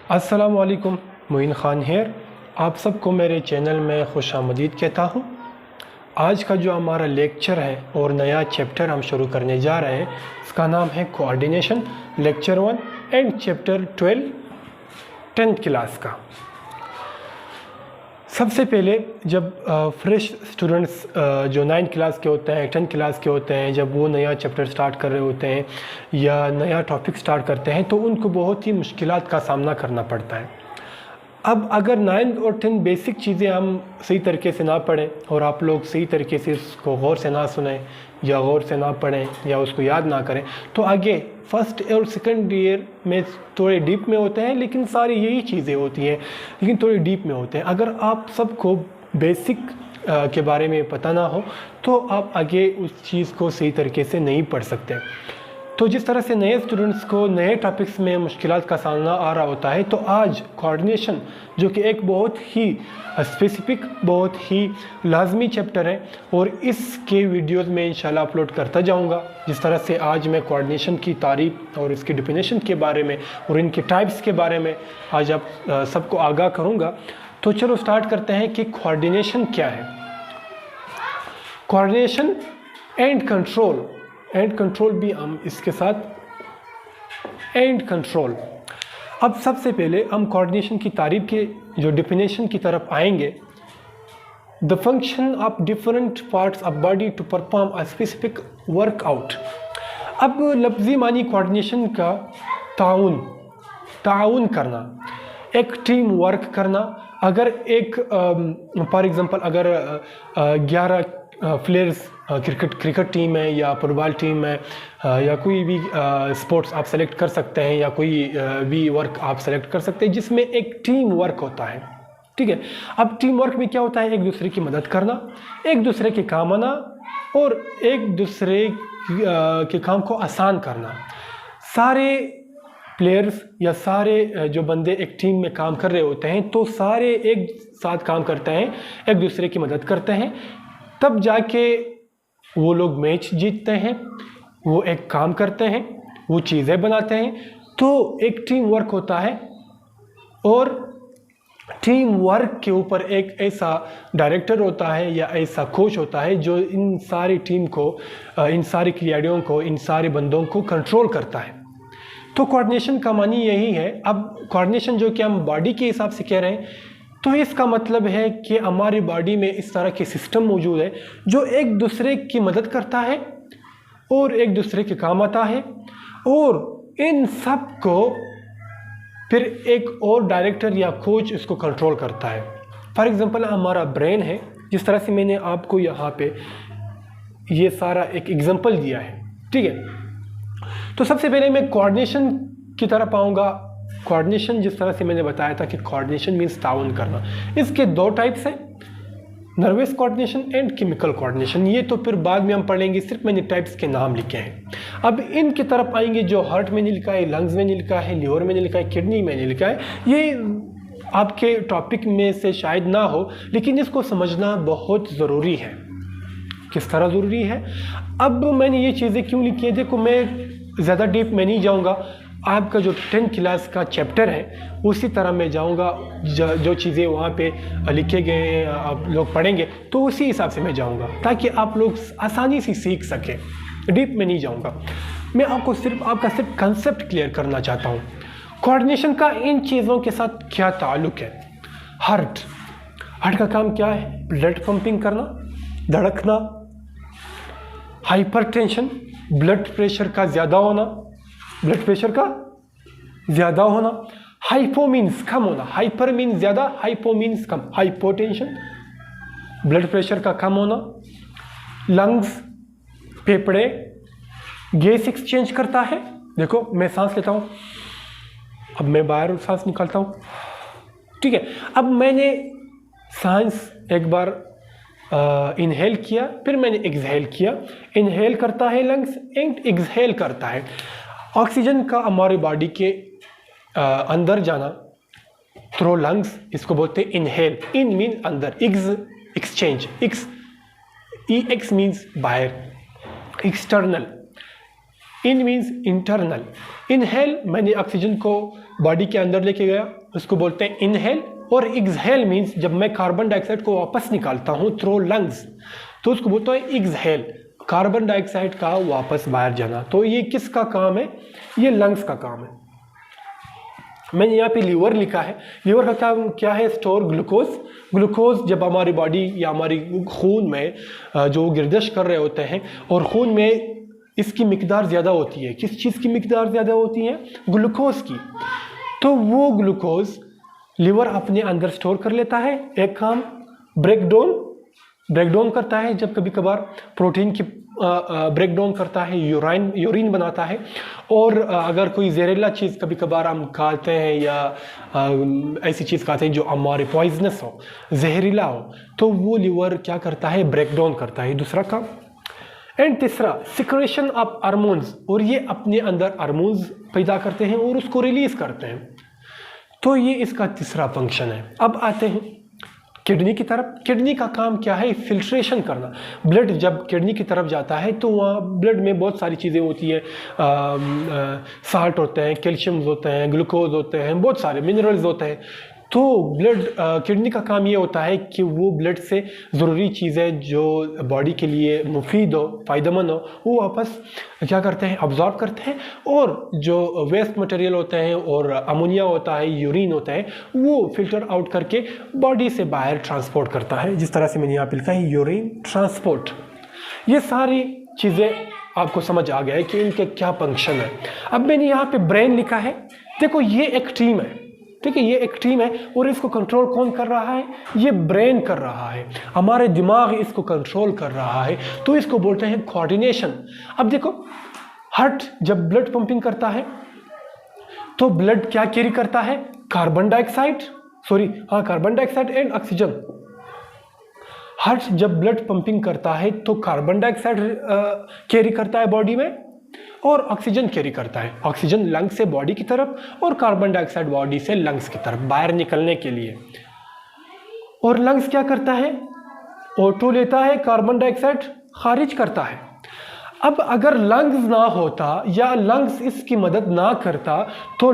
अस्सलाम वालेकुम, मोइन ख़ान हेयर। आप सबको मेरे चैनल में खुश आमदीद कहता हूँ। आज का जो हमारा लेक्चर है और नया चैप्टर हम शुरू करने जा रहे हैं, इसका नाम है coordination, lecture 1 and chapter 12 10th class का। सबसे पहले जब फ्रेश स्टूडेंट्स जो 9th क्लास के होते हैं, 10th क्लास के होते हैं, जब वो नया चैप्टर स्टार्ट कर रहे होते हैं या नया टॉपिक स्टार्ट करते हैं तो उनको बहुत ही मुश्किलात का सामना करना पड़ता है। अब अगर 9th और 10th बेसिक चीज़ें हम सही तरीके से ना पढ़ें और आप लोग सही तरीके से उसको गौर से ना सुनें या गौर से ना पढ़ें या उसको याद ना करें तो आगे फर्स्ट और सेकंड ईयर में थोड़े डीप में होते हैं, लेकिन सारी यही चीज़ें होती हैं लेकिन थोड़ी डीप में होते हैं। अगर आप सबको बेसिक के बारे में पता ना हो तो आप आगे उस चीज़ को सही तरीके से नहीं पढ़ सकते। तो जिस तरह से नए स्टूडेंट्स को नए टॉपिक्स में मुश्किलात का सामना आ रहा होता है, तो आज कोऑर्डिनेशन जो कि एक बहुत ही स्पेसिफिक, बहुत ही लाजमी चैप्टर है और इसके वीडियोस में इंशाल्लाह अपलोड करता जाऊंगा। जिस तरह से आज मैं कोऑर्डिनेशन की तारीफ और इसकी डिफिनेशन के बारे में और इनके टाइप्स के बारे में आज आप सबको आगाह करूँगा। तो चलो स्टार्ट करते हैं कि कोऑर्डिनेशन क्या है। कोऑर्डिनेशन एंड कंट्रोल भी हम इसके साथ एंड कंट्रोल। अब सबसे पहले हम कोऑर्डिनेशन की तारीफ के जो डिफिनेशन की तरफ आएंगे। The function of different parts of body to perform a specific workout. अब लफ्जी मानी कोऑर्डिनेशन का ताउन करना, एक टीम वर्क करना। अगर एक फॉर एग्जांपल अगर 11 प्लेयर्स क्रिकेट टीम है या फुटबॉल टीम है या कोई भी स्पोर्ट्स आप सेलेक्ट कर सकते हैं या कोई भी वर्क आप सेलेक्ट कर सकते हैं जिसमें एक टीम वर्क होता है, ठीक है। अब टीम वर्क में क्या होता है? एक दूसरे की मदद करना, एक दूसरे के काम आना और एक दूसरे के काम को आसान करना। सारे प्लेयर्स या सारे जो बंदे एक टीम में काम कर रहे होते हैं तो सारे एक साथ काम करते हैं, एक दूसरे की मदद करते हैं, तब जाके वो लोग मैच जीतते हैं, वो एक काम करते हैं, वो चीज़ें बनाते हैं। तो एक टीम वर्क होता है और टीम वर्क के ऊपर एक ऐसा डायरेक्टर होता है या ऐसा कोच होता है जो इन सारी टीम को, इन सारी खिलाड़ियों को, इन सारे बंदों को कंट्रोल करता है। तो कोऑर्डिनेशन का मानी यही है। अब कोऑर्डिनेशन जो कि हम बॉडी के हिसाब से कह रहे हैं तो इसका मतलब है कि हमारी बॉडी में इस तरह के सिस्टम मौजूद है जो एक दूसरे की मदद करता है और एक दूसरे के काम आता है और इन सब को फिर एक और डायरेक्टर या कोच इसको कंट्रोल करता है। फॉर एग्जांपल हमारा ब्रेन है, जिस तरह से मैंने आपको यहाँ पे ये सारा एक एग्जांपल दिया है, ठीक है। तो सबसे पहले मैं कोऑर्डिनेशन की तरफ आऊँगा। कोऑर्डिनेशन जिस तरह से मैंने बताया था कि कोऑर्डिनेशन मीन्स ताउन करना। इसके दो टाइप्स हैं, nervous coordination and chemical coordination. ये तो फिर बाद में हम पढ़ेंगे, सिर्फ मैंने टाइप्स के नाम लिखे हैं। अब इनकी तरफ आएंगे जो हार्ट में नहीं लिखा है, लंग्स में नहीं लिखा है, लीवर में नहीं लिखा है, किडनी में नहीं लिखा है। ये आपके टॉपिक में से शायद ना हो, लेकिन इसको समझना बहुत ज़रूरी है। किस तरह ज़रूरी है? अब मैंने ये चीज़ें क्यों लिखी हैं, देखो मैं ज़्यादा डीप में नहीं जाऊँगा। आपका जो 10th क्लास का चैप्टर है उसी तरह मैं जाऊंगा, जो चीज़ें वहाँ पे लिखे गए हैं आप लोग पढ़ेंगे तो उसी हिसाब से मैं जाऊंगा ताकि आप लोग आसानी से सीख सकें। डीप में नहीं जाऊंगा, मैं आपको आपका सिर्फ कंसेप्ट क्लियर करना चाहता हूँ। कोऑर्डिनेशन का इन चीज़ों के साथ क्या ताल्लुक़ है? हार्ट का काम क्या है? ब्लड पंपिंग करना, धड़कना, हाइपरटेंशन, ब्लड प्रेशर का ज़्यादा होना, हाइपो मीन्स कम होना, हाइपर मीन्स ज़्यादा, हाइपो मीन्स कम, हाइपोटेंशन, ब्लड प्रेशर का कम होना। लंग्स, फेफड़े गैस एक्सचेंज करता है। देखो मैं सांस लेता हूँ, अब मैं बाहर सांस निकालता हूँ, ठीक है। अब मैंने सांस एक बार इनहेल किया, फिर मैंने एक्सहेल किया। इनहेल करता है लंग्स एंड एक्सहेल करता है। ऑक्सीजन का हमारी बॉडी के अंदर जाना थ्रू लंग्स, इसको बोलते हैं इनहेल। इन मीन अंदर, एक्सचेंज, एक्स मीन्स बाहर, एक्सटर्नल। इन मीन्स इंटरनल। इनहेल मैंने ऑक्सीजन को बॉडी के अंदर लेके गया, उसको बोलते हैं इनहेल। और एक्सहेल मीन्स जब मैं कार्बन डाइऑक्साइड को वापस निकालता हूँ थ्रू लंग्स, तो उसको बोलते हैं एक्सहेल, कार्बन डाइऑक्साइड का वापस बाहर जाना। तो ये किसका काम है? ये लंग्स का काम है। मैंने यहाँ पे लीवर लिखा है। लीवर का काम क्या है? Store glucose. ग्लूकोज जब हमारी बॉडी या हमारी खून में जो गर्दिश कर रहे होते हैं और खून में इसकी मिकदार ज़्यादा होती है, किस चीज़ की मिकदार ज़्यादा होती है? ग्लूकोज की। तो वो ग्लूकोज लीवर अपने अंदर स्टोर कर लेता है। एक काम ब्रेकडाउन करता है, जब कभी कभार प्रोटीन की ब्रेकडाउन करता है, यूरिन बनाता है। और अगर कोई जहरीला चीज़ कभी कभार हम खाते हैं या ऐसी चीज़ खाते हैं जो हमारे पॉइजनस हो, जहरीला हो, तो वो लीवर क्या करता है? ब्रेकडाउन करता है, दूसरा काम। एंड तीसरा सिक्रेशन ऑफ हार्मोन्स, और ये अपने अंदर हार्मोन्स पैदा करते हैं और उसको रिलीज करते हैं। तो ये इसका तीसरा फंक्शन है। अब आते हैं किडनी की तरफ। किडनी का काम क्या है? फिल्ट्रेशन करना। ब्लड जब किडनी की तरफ जाता है तो वहाँ ब्लड में बहुत सारी चीज़ें होती है, साल्ट होते हैं, कैल्शियम होते हैं, ग्लूकोज होते हैं, बहुत सारे मिनरल्स होते हैं। तो ब्लड किडनी का काम ये होता है कि वो ब्लड से ज़रूरी चीज़ें जो बॉडी के लिए मुफीद हो, फ़ायदेमंद हो, वो वापस क्या करते हैं? अब्जॉर्ब करते हैं। और जो वेस्ट मटेरियल होते हैं और अमोनिया होता है, यूरिन होता है, वो फिल्टर आउट करके बॉडी से बाहर ट्रांसपोर्ट करता है। जिस तरह से मैंने यहाँ पे लिखा है यूरिन ट्रांसपोर्ट। ये सारी चीज़ें आपको समझ आ गया है कि इनके क्या फंक्शन है। अब मैंने यहाँ पे ब्रेन लिखा है। देखो ये एक टीम है, ठीक है, ये एक टीम है और इसको कंट्रोल कौन कर रहा है? ये ब्रेन कर रहा है, हमारे दिमाग इसको कंट्रोल कर रहा है। तो इसको बोलते हैं कोऑर्डिनेशन। अब देखो हार्ट जब ब्लड पंपिंग करता है तो ब्लड क्या कैरी करता है? Carbon dioxide and oxygen. Heart जब ब्लड पंपिंग करता है तो कार्बन डाइऑक्साइड कैरी करता है बॉडी में और ऑक्सीजन कैरी करता है। ऑक्सीजन लंग्स से बॉडी की तरफ और कार्बन डाइऑक्साइड बॉडी से लंग्स की तरफ बाहर निकलने के लिए। और लंग्स क्या करता है? O2 लेता है, कार्बन डाइऑक्साइड खारिज करता है। अब अगर लंग्स ना होता या लंग्स इसकी मदद ना करता तो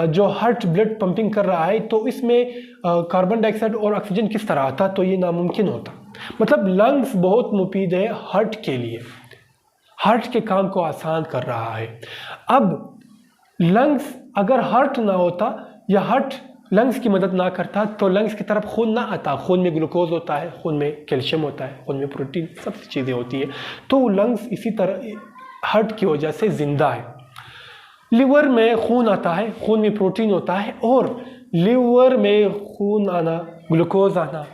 जो हार्ट ब्लड पंपिंग कर रहा है तो इसमें कार्बन डाइऑक्साइड और ऑक्सीजन किस तरह आता? तो ये नामुमकिन होता। मतलब लंग्स बहुत मुफीद है हार्ट के लिए, हार्ट के काम को आसान कर रहा है। अब लंग्स अगर हार्ट ना होता या हार्ट लंग्स की मदद ना करता तो लंग्स की तरफ खून ना आता। खून में ग्लूकोज होता है, खून में कैल्शियम होता है, खून में प्रोटीन, सब चीज़ें होती है। तो लंग्स इसी तरह हार्ट की वजह से जिंदा है। लिवर में खून आता है, खून में प्रोटीन होता है और लिवर में खून आना, ग्लूकोज आना,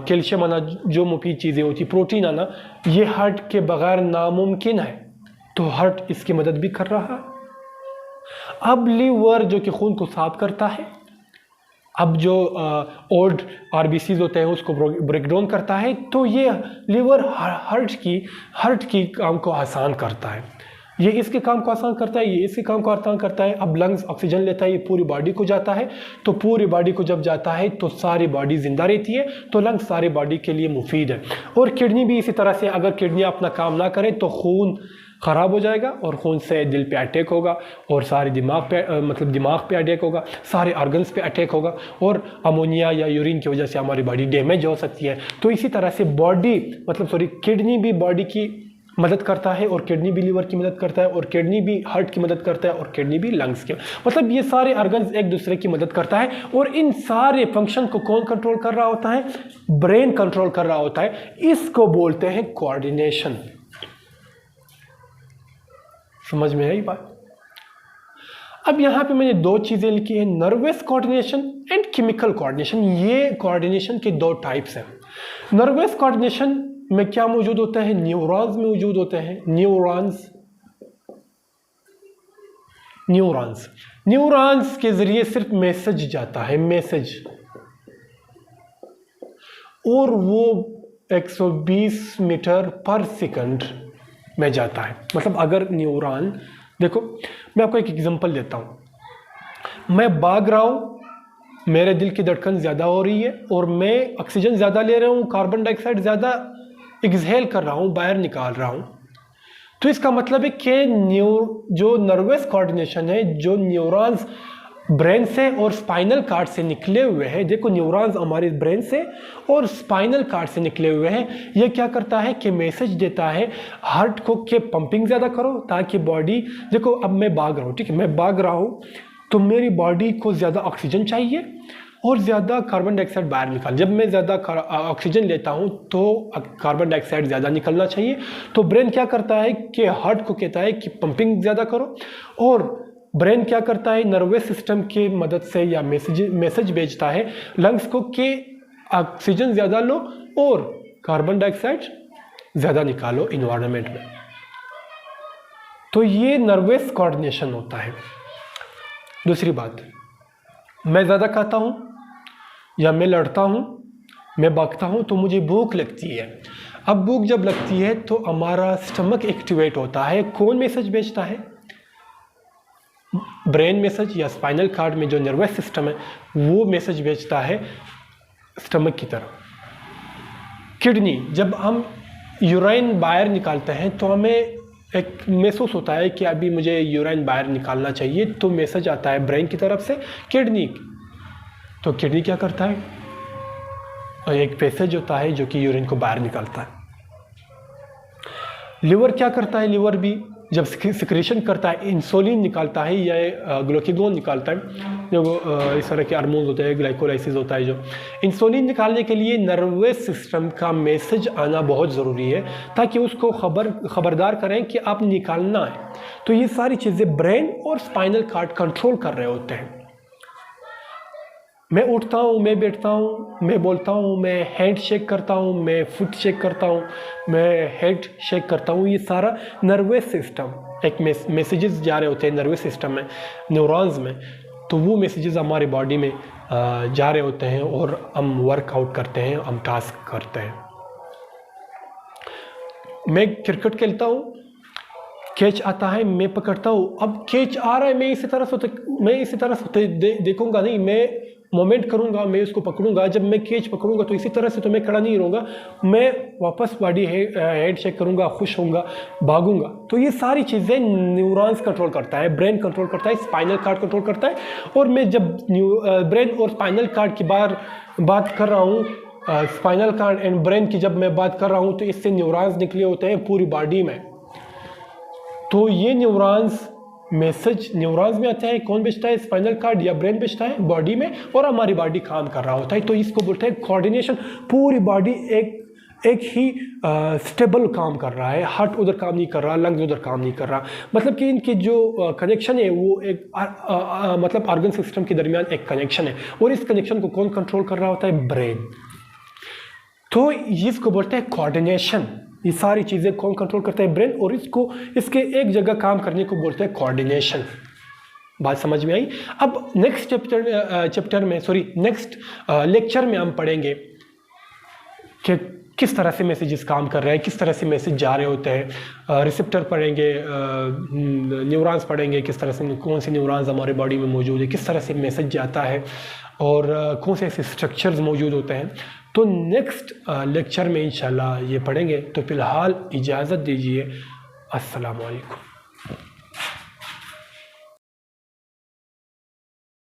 कैल्शियम आना, जो मुफीद चीज़ें होती, प्रोटीन आना, ये हार्ट के बगैर नामुमकिन है। तो हार्ट इसकी मदद भी कर रहा है। अब लिवर जो कि खून को साफ करता है, अब जो ओल्ड आरबीसीज होते हैं उसको ब्रेकडाउन करता है। तो ये लिवर हार्ट की काम को आसान करता है। ये इसके काम को आसान करता है, ये इसके काम को आसान करता है। अब लंग्स ऑक्सीजन लेता है, ये पूरी बॉडी को जाता है। तो पूरी बॉडी को जब जाता है तो सारी बॉडी जिंदा रहती है। तो लंग्स सारी बॉडी के लिए मुफीद है। और किडनी भी इसी तरह से, अगर किडनी अपना काम ना करे तो खून ख़राब हो जाएगा और खून से दिल पे अटैक होगा और सारे दिमाग पे अटैक होगा, सारे ऑर्गन्स पे अटैक होगा और अमोनिया या यूरिन की वजह से हमारी बॉडी डैमेज हो सकती है। तो इसी तरह से किडनी भी बॉडी की मदद करता है और किडनी भी लीवर की मदद करता है और किडनी भी हार्ट की मदद करता है और किडनी भी लंग्स की। मतलब ये सारे ऑर्गन्स एक दूसरे की मदद करता है। और इन सारे फंक्शन को कौन कंट्रोल कर रहा होता है? ब्रेन कंट्रोल कर रहा होता है। इसको बोलते हैं कोऑर्डिनेशन। समझ में आई बात? अब यहाँ पे मैंने दो चीज़ें लिखी है, nervous coordination and chemical coordination. ये कोऑर्डिनेशन के दो टाइप्स हैं। नर्वस कोऑर्डिनेशन में क्या मौजूद होता है? न्यूरॉन्स मौजूद होते हैं। न्यूरॉन्स के जरिए सिर्फ मैसेज जाता है, मैसेज, और वो 120 मीटर पर सेकंड में जाता है। मतलब अगर न्यूरॉन, देखो मैं आपको एक एग्जांपल देता हूँ। मैं भाग रहा हूँ, मेरे दिल की धड़कन ज़्यादा हो रही है और मैं ऑक्सीजन ज़्यादा ले रहा हूँ, कार्बन डाइऑक्साइड ज़्यादा एक्सहेल कर रहा हूँ, बाहर निकाल रहा हूँ। तो इसका मतलब है कि जो नर्वस कोऑर्डिनेशन है, जो न्यूरॉन्स ब्रेन से और स्पाइनल कार्ड से निकले हुए हैं, देखो न्यूरॉन्स हमारे ब्रेन से और स्पाइनल कार्ड से निकले हुए हैं, ये क्या करता है कि मैसेज देता है हार्ट को कि पंपिंग ज़्यादा करो ताकि बॉडी, देखो अब मैं भाग रहा हूँ, ठीक है, मैं भाग रहा हूँ तो मेरी बॉडी को ज़्यादा ऑक्सीजन चाहिए और ज़्यादा कार्बन डाइऑक्साइड बाहर निकाल। जब मैं ज़्यादा ऑक्सीजन लेता हूँ तो कार्बन डाइऑक्साइड ज़्यादा निकलना चाहिए। तो ब्रेन क्या करता है कि हार्ट को कहता है कि पंपिंग ज़्यादा करो, और ब्रेन क्या करता है नर्वस सिस्टम की मदद से या मैसेज भेजता है लंग्स को कि ऑक्सीजन ज़्यादा लो और कार्बन डाइऑक्साइड ज़्यादा निकालो इन्वायरमेंट में। तो ये नर्वस कोऑर्डिनेशन होता है। दूसरी बात, मैं ज़्यादा खाता हूँ या मैं लड़ता हूँ, मैं भागता हूँ तो मुझे भूख लगती है। अब भूख जब लगती है तो हमारा स्टमक एक्टिवेट होता है। कौन मैसेज भेजता है? ब्रेन मैसेज या स्पाइनल कार्ड में जो नर्वस सिस्टम है वो मैसेज भेजता है स्टमक की तरफ। किडनी, जब हम यूराइन बाहर निकालते हैं तो हमें एक महसूस होता है कि अभी मुझे यूराइन बाहर निकालना चाहिए, तो मैसेज आता है ब्रेन की तरफ से किडनी। तो किडनी क्या करता है? एक पैसेज होता है जो कि यूरिन को बाहर निकालता है। लिवर क्या करता है? लिवर भी जब सिक्रेशन करता है, इंसुलिन निकालता है या ग्लूकागोन निकालता है, जो इस तरह के हार्मोन्स होते हैं, ग्लाइकोलाइसिस होता है। जो इंसुलिन निकालने के लिए नर्वस सिस्टम का मैसेज आना बहुत ज़रूरी है ताकि उसको खबरदार करें कि आप निकालना है। तो ये सारी चीज़ें ब्रेन और स्पाइनल कार्ड कंट्रोल कर रहे होते हैं। मैं उठता हूँ, मैं बैठता हूँ, मैं बोलता हूँ, मैं हैंड शेक करता हूँ, मैं फुट शेक करता हूँ, मैं हेड शेक करता हूँ, ये सारा नर्वस सिस्टम, एक मैसेजेस जा रहे होते हैं नर्वस सिस्टम में, न्यूरॉन्स में। तो वो मैसेजेस हमारी बॉडी में जा रहे होते हैं और हम वर्कआउट करते हैं, हम टास्क करते हैं। मैं क्रिकेट खेलता हूँ, कैच आता है, मैं पकड़ता हूँ। अब कैच आ रहा है, मैं इसी तरह से देखूंगा नहीं, मैं मोमेंट करूंगा, मैं उसको पकड़ूंगा। जब मैं कैच पकड़ूंगा तो इसी तरह से तो मैं खड़ा नहीं रहूँगा, मैं वापस बॉडी हेड शेक करूंगा, खुश होऊंगा, भागूंगा। तो ये सारी चीज़ें न्यूरॉन्स कंट्रोल करता है, ब्रेन कंट्रोल करता है, स्पाइनल कार्ड कंट्रोल करता है। और मैं जब ब्रेन और स्पाइनल कार्ड की बात कर रहा हूँ, स्पाइनल कार्ड एंड ब्रेन की जब मैं बात कर रहा हूँ, तो इससे न्यूरॉन्स निकले होते हैं पूरी बॉडी में। तो ये न्यूरॉन्स मैसेज न्यूरॉन्स में आते हैं, कौन भेजता है? स्पाइनल कार्ड या ब्रेन भेजता है बॉडी में, और हमारी बॉडी काम कर रहा होता है। तो इसको बोलते हैं कोऑर्डिनेशन। पूरी बॉडी एक ही स्टेबल काम कर रहा है, हार्ट उधर काम नहीं कर रहा, लंग्स उधर काम नहीं कर रहा। मतलब कि इनकी जो कनेक्शन है वो एक मतलब ऑर्गन सिस्टम के दरमियान एक कनेक्शन है, और इस कनेक्शन को कौन कंट्रोल कर रहा होता है? ब्रेन। तो इसको बोलते हैं कोऑर्डिनेशन। ये सारी चीज़ें कौन कंट्रोल करता है? ब्रेन। और इसके एक जगह काम करने को बोलते हैं कोऑर्डिनेशन। बात समझ में आई? अब नेक्स्ट लेक्चर में हम पढ़ेंगे कि किस तरह से मैसेजेस काम कर रहे हैं, किस तरह से मैसेज जा रहे होते हैं। रिसेप्टर पढ़ेंगे, न्यूरॉन्स पढ़ेंगे, किस तरह से कौन से न्यूरॉन्स हमारे बॉडी में मौजूद है, किस तरह से मैसेज जाता है, और कौन से ऐसे स्ट्रक्चर्स मौजूद होते हैं। तो नेक्स्ट लेक्चर में इंशाल्लाह ये पढ़ेंगे। तो फ़िलहाल इजाज़त दीजिए। अस्सलाम वालेकुम।